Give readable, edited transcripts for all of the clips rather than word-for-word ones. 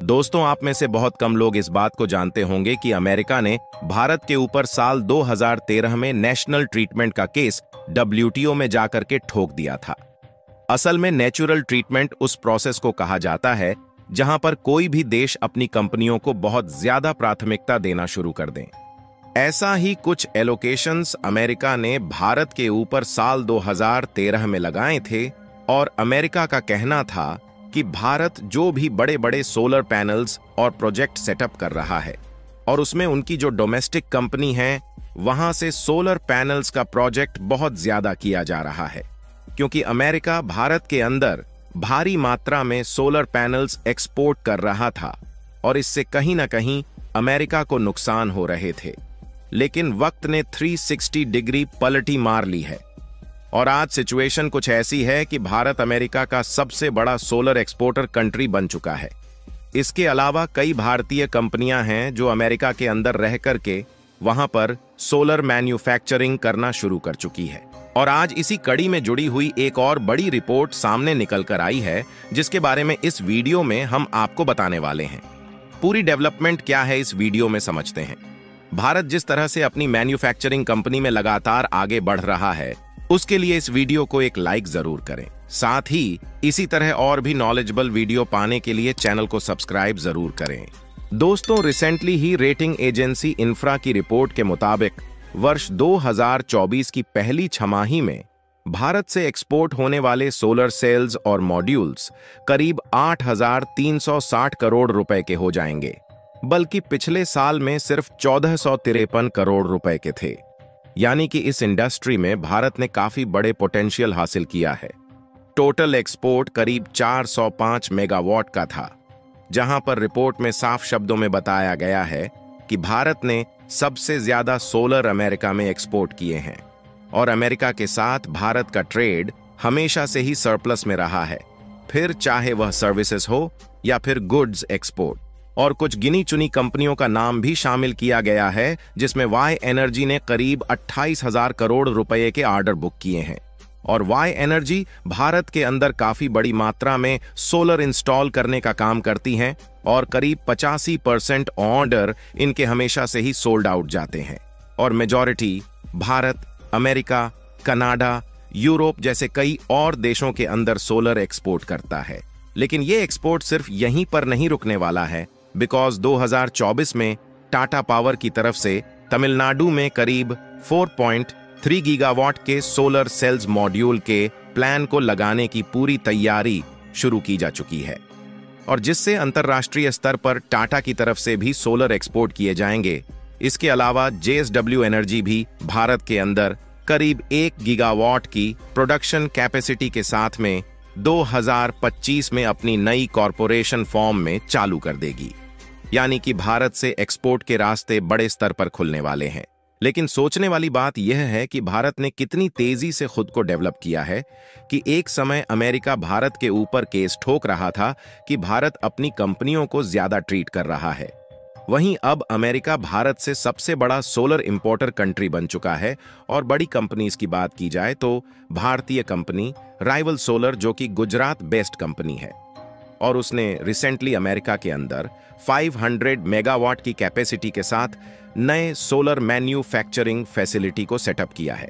दोस्तों, आप में से बहुत कम लोग इस बात को जानते होंगे कि अमेरिका ने भारत के ऊपर साल 2013 में नेशनल ट्रीटमेंट का केस WTO में जाकर के ठोक दिया था। असल में नेचुरल ट्रीटमेंट उस प्रोसेस को कहा जाता है जहां पर कोई भी देश अपनी कंपनियों को बहुत ज्यादा प्राथमिकता देना शुरू कर दें। ऐसा ही कुछ एलोकेशंस अमेरिका ने भारत के ऊपर साल 2013 में लगाए थे और अमेरिका का कहना था कि भारत जो भी बड़े बड़े सोलर पैनल्स और प्रोजेक्ट सेटअप कर रहा है और उसमें उनकी जो डोमेस्टिक कंपनी है वहां से सोलर पैनल्स का प्रोजेक्ट बहुत ज्यादा किया जा रहा है, क्योंकि अमेरिका भारत के अंदर भारी मात्रा में सोलर पैनल्स एक्सपोर्ट कर रहा था और इससे कहीं ना कहीं अमेरिका को नुकसान हो रहे थे। लेकिन वक्त ने 360 डिग्री पलटी मार ली है और आज सिचुएशन कुछ ऐसी है कि भारत अमेरिका का सबसे बड़ा सोलर एक्सपोर्टर कंट्री बन चुका है। इसके अलावा कई भारतीय कंपनियां हैं जो अमेरिका के अंदर रह करके वहां पर सोलर मैन्युफैक्चरिंग करना शुरू कर चुकी है। और आज इसी कड़ी में जुड़ी हुई एक और बड़ी रिपोर्ट सामने निकल कर आई है, जिसके बारे में इस वीडियो में हम आपको बताने वाले हैं। पूरी डेवलपमेंट क्या है इस वीडियो में समझते हैं। भारत जिस तरह से अपनी मैन्युफैक्चरिंग कंपनी में लगातार आगे बढ़ रहा है, उसके लिए इस वीडियो को एक लाइक जरूर करें। साथ ही इसी तरह और भी नॉलेजेबल वीडियो पाने के लिए चैनल को सब्सक्राइब जरूर करें। दोस्तों, रिसेंटली ही रेटिंग एजेंसी इंफ्रा की रिपोर्ट के मुताबिक वर्ष 2024 की पहली छमाही में भारत से एक्सपोर्ट होने वाले सोलर सेल्स और मॉड्यूल्स करीब 8,360 करोड़ रुपए के हो जाएंगे, बल्कि पिछले साल में सिर्फ 1,453 करोड़ रुपए के थे। यानी कि इस इंडस्ट्री में भारत ने काफी बड़े पोटेंशियल हासिल किया है। टोटल एक्सपोर्ट करीब 405 मेगावाट का था, जहां पर रिपोर्ट में साफ शब्दों में बताया गया है कि भारत ने सबसे ज्यादा सोलर अमेरिका में एक्सपोर्ट किए हैं और अमेरिका के साथ भारत का ट्रेड हमेशा से ही सरप्लस में रहा है, फिर चाहे वह सर्विसेज हो या फिर गुड्स एक्सपोर्ट। और कुछ गिनी चुनी कंपनियों का नाम भी शामिल किया गया है, जिसमें वाई एनर्जी ने करीब 28,000 करोड़ रुपए के ऑर्डर बुक किए हैं। और वाई एनर्जी भारत के अंदर काफी बड़ी मात्रा में सोलर इंस्टॉल करने का काम करती हैं और करीब 85% ऑर्डर इनके हमेशा से ही सोल्ड आउट जाते हैं। और majority Bharat, America, Canada, Europe जैसे कई और देशों के अंदर सोलर एक्सपोर्ट करता है। लेकिन ये एक्सपोर्ट सिर्फ यहीं पर नहीं रुकने वाला है, बिकॉज 2024 में टाटा पावर की तरफ से तमिलनाडु में करीब 4.3 गीगावाट के सोलर सेल्स मॉड्यूल के प्लान को लगाने की पूरी तैयारी शुरू की जा चुकी है, और जिससे अंतर्राष्ट्रीय स्तर पर टाटा की तरफ से भी सोलर एक्सपोर्ट किए जाएंगे। इसके अलावा JSW एनर्जी भी भारत के अंदर करीब 1 गीगावाट की प्रोडक्शन कैपेसिटी के साथ में 2025 में अपनी नई कॉरपोरेशन फॉर्म में चालू कर देगी। यानी कि भारत से एक्सपोर्ट के रास्ते बड़े स्तर पर खुलने वाले हैं। लेकिन सोचने वाली बात यह है कि भारत ने कितनी तेजी से खुद को डेवलप किया है कि एक समय अमेरिका भारत के ऊपर केस ठोक रहा था कि भारत अपनी कंपनियों को ज्यादा ट्रीट कर रहा है। वहीं अब अमेरिका भारत से सबसे बड़ा सोलर इंपोर्टर कंट्री बन चुका है। और बड़ी कंपनीज की बात की जाए तो भारतीय कंपनी राइवल सोलर, जो कि गुजरात बेस्ड कंपनी है, और उसने रिसेंटली अमेरिका के अंदर 500 मेगावाट की कैपेसिटी के साथ नए सोलर मैन्युफैक्चरिंग फैसिलिटी को सेटअप किया है।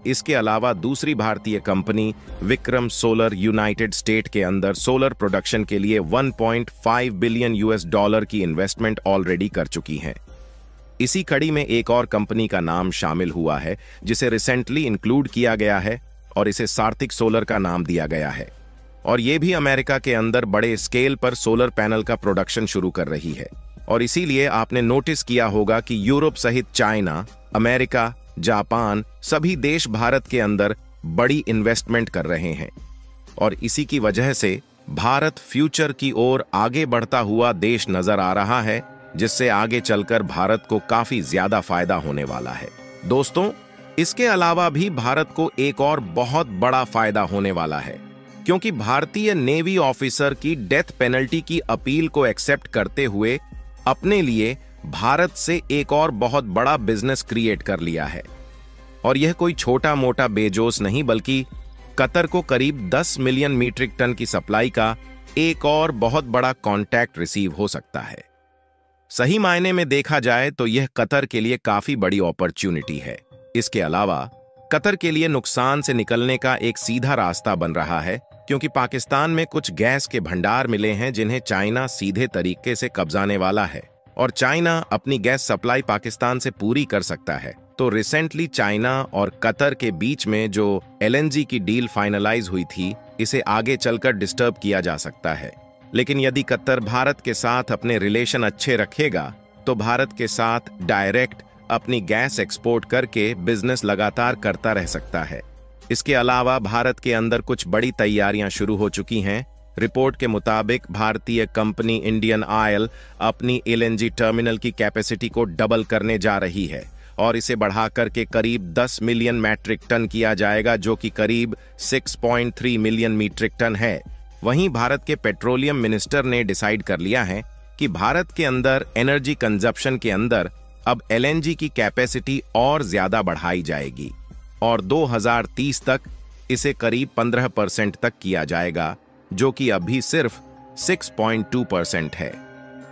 इसके अलावा दूसरी भारतीय company Vikram solar United state के अंदर सोलर प्रोडक्शन के लिए 1.5 बिलियन US$ की इन्वेस्टमेंट ऑलरेडी कर चुकी है। इसी कड़ी में एक और कंपनी का नाम शामिल हुआ है, जिसे रिसेंटली इंक्लूड किया गया है और इसे सार्थिक सोलर का नाम दिया गया है। और ये भी अमेरिका के अंदर बड़े स्केल पर सोलर पैनल का प्रोडक्शन शुरू कर रही है। और इसीलिए आपने नोटिस किया होगा कि यूरोप सहित चाइना, अमेरिका, जापान सभी देश भारत के अंदर बड़ी इन्वेस्टमेंट कर रहे हैं। और इसी की वजह से भारत फ्यूचर की ओर आगे बढ़ता हुआ देश नजर आ रहा है, जिससे आगे चलकर भारत को काफी ज्यादा फायदा होने वाला है। दोस्तों, इसके अलावा भी भारत को एक और बहुत बड़ा फायदा होने वाला है, क्योंकि भारतीय नेवी ऑफिसर की डेथ पेनल्टी की अपील को एक्सेप्ट करते हुए अपने लिए भारत से एक और बहुत बड़ा बिजनेस क्रिएट कर लिया है। और यह कोई छोटा मोटा बेजोस नहीं, बल्कि कतर को करीब 10 मिलियन मीट्रिक टन की सप्लाई का एक और बहुत बड़ा कॉन्टैक्ट रिसीव हो सकता है। सही मायने में देखा जाए तो यह कतर के लिए काफी बड़ी अपॉर्चुनिटी है। इसके अलावा कतर के लिए नुकसान से निकलने का एक सीधा रास्ता बन रहा है, क्योंकि पाकिस्तान में कुछ गैस के भंडार मिले हैं जिन्हें चाइना सीधे तरीके से कब्जाने वाला है, और चाइना अपनी गैस सप्लाई पाकिस्तान से पूरी कर सकता है। तो रिसेंटली चाइना और कतर के बीच में जो LNG की डील फाइनलाइज हुई थी, इसे आगे चलकर डिस्टर्ब किया जा सकता है। लेकिन यदि कतर भारत के साथ अपने रिलेशन अच्छे रखेगा तो भारत के साथ डायरेक्ट अपनी गैस एक्सपोर्ट करके बिजनेस लगातार करता रह सकता है। इसके अलावा भारत के अंदर कुछ बड़ी तैयारियां शुरू हो चुकी हैं। रिपोर्ट के मुताबिक भारतीय कंपनी इंडियन ऑयल अपनी LNG टर्मिनल की कैपेसिटी को डबल करने जा रही है और इसे बढ़ाकर के करीब 10 मिलियन मैट्रिक टन किया जाएगा, जो कि करीब 6.3 मिलियन मीट्रिक टन है। वहीं भारत के पेट्रोलियम मिनिस्टर ने डिसाइड कर लिया है कि भारत के अंदर एनर्जी कंजप्शन के अंदर अब LNG की कैपेसिटी और ज्यादा बढ़ाई जाएगी और 2030 तक इसे करीब 15% तक किया जाएगा, जो कि अभी सिर्फ 6.2% है।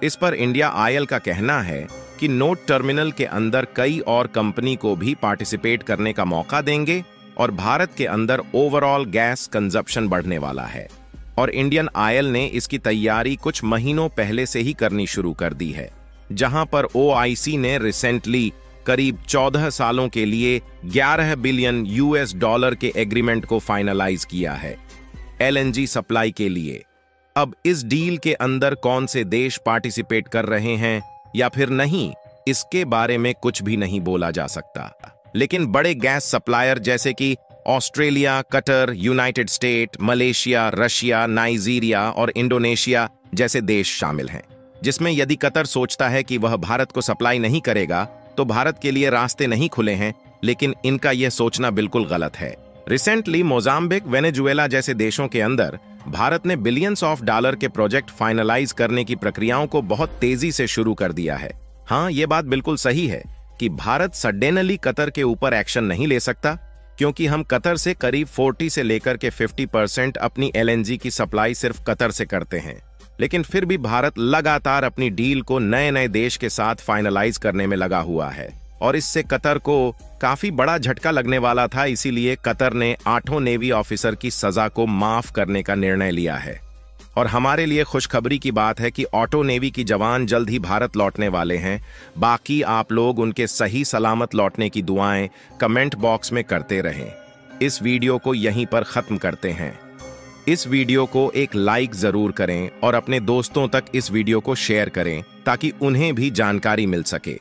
इस पर इंडिया ऑयल का कहना है कि नोट टर्मिनल के अंदर कई और कंपनी को भी पार्टिसिपेट करने का मौका देंगे और भारत के अंदर ओवरऑल गैस कंजप्शन बढ़ने वाला है। और इंडियन ऑयल ने इसकी तैयारी कुछ महीनों पहले से ही करनी शुरू कर दी है, जहां पर OIC ने रिसेंटली करीब 14 सालों के लिए $11 बिलियन के एग्रीमेंट को फाइनलाइज किया है LNG सप्लाई के लिए। अब इस डील के अंदर कौन से देश पार्टिसिपेट कर रहे हैं या फिर नहीं, इसके बारे में कुछ भी नहीं बोला जा सकता। लेकिन बड़े गैस सप्लायर जैसे कि Australia, Qatar, United state, Malaysia, Russia, Nigeria और इंडोनेशिया जैसे देश शामिल हैं, जिसमें यदि कतर सोचता है कि वह भारत को सप्लाई नहीं करेगा तो भारत के लिए रास्ते नहीं खुले हैं, लेकिन इनका यह सोचना बिल्कुल गलत है। रिसेंटली मोजाम्बिक, वेनेजुएला जैसे देशों के अंदर भारत ने बिलियंस ऑफ डॉलर के प्रोजेक्ट फाइनलाइज करने की प्रक्रियाओं को बहुत तेजी से शुरू कर दिया है। हाँ, यह बात बिल्कुल सही है कि भारत सडनली कतर के ऊपर एक्शन नहीं ले सकता, क्योंकि हम कतर से करीब 40 से लेकर के 50% अपनी LNG की सप्लाई सिर्फ कतर से करते हैं। लेकिन फिर भी भारत लगातार अपनी डील को नए नए देश के साथ फाइनलाइज करने में लगा हुआ है और इससे कतर को काफी बड़ा झटका लगने वाला था। इसीलिए कतर ने 8 नेवी ऑफिसर की सजा को माफ करने का निर्णय लिया है। और हमारे लिए खुशखबरी की बात है कि ऑटो नेवी की जवान जल्द ही भारत लौटने वाले हैं। बाकी आप लोग उनके सही सलामत लौटने की दुआएं कमेंट बॉक्स में करते रहें। इस वीडियो को यहीं पर खत्म करते हैं। इस वीडियो को एक लाइक जरूर करें और अपने दोस्तों तक इस वीडियो को शेयर करें ताकि उन्हें भी जानकारी मिल सके।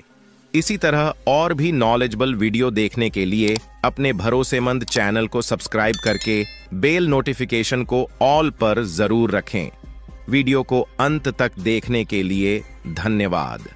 इसी तरह और भी नॉलेजेबल वीडियो देखने के लिए अपने भरोसेमंद चैनल को सब्सक्राइब करके बेल नोटिफिकेशन को ऑल पर जरूर रखें। वीडियो को अंत तक देखने के लिए धन्यवाद।